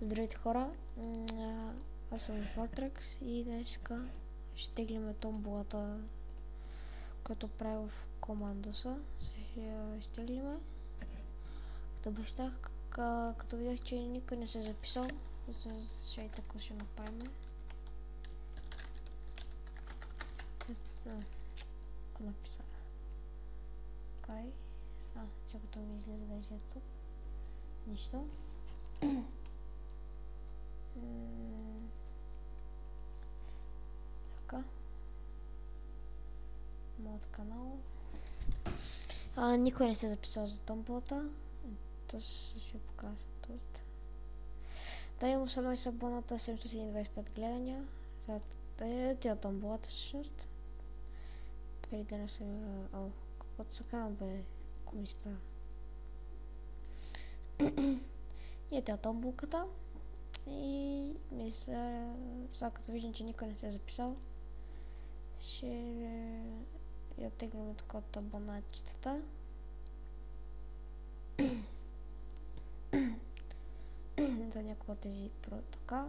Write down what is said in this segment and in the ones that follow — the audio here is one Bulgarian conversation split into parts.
Здравейте хора, аз съм Fortrex и днеска ще теглиме томболата, която правя в командоса. Ще я изтеглиме. Като обещах, като видях, че никой не се е записал, ще и така ще направим. Ако написах. Кай. Чакато ми излезе да е тук. Нищо. Така. Моят канал. Никой не се е записал за томболата. То ще покажа тост. Да, имам 18 абоната, 725 гледания. Тя томболата всъщност. Преди да не съм... каквото се казвам бе, комиста. И тя томболката. И мисля, сега като виждам, че никой не се е записал, ще я теглим така от абонатчетата. За някакво тези протока.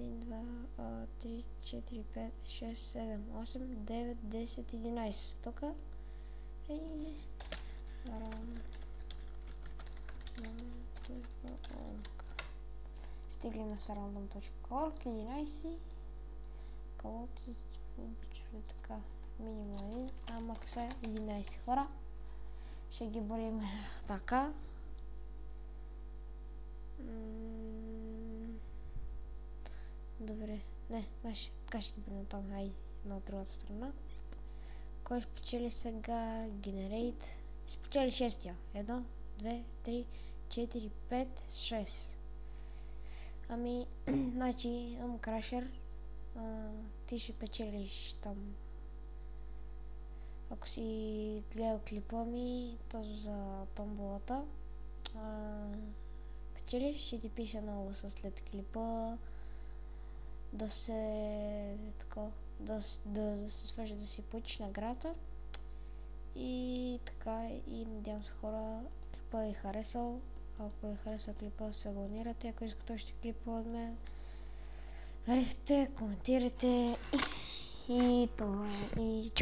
1, 2, 3, 4, 5, 6, 7, 8, 9, 10, 11. Тук. Стиглим с random.org 11. Колото обичаме така минимум 1, макса 11 хора. Ще ги борим така. Добре, не, така ще ги борим там, хайде, на другата страна. Кой ще спечели сега? Generate. Спечели 6-я. 1, 2, 3, 4, 5, 6. Значи имам крашер. Ти ще печелиш там. Ако си гледал клипа ми, то за томболата. Печелиш, ще ти пише много след клипа. Да се свържи, да си получиш наградата. И така, и надявам се хора, клипа да е харесал. Ако е харесал клипа, се абонирате. Ако искате още клипа от мен, харесате, коментирайте и това. И чао!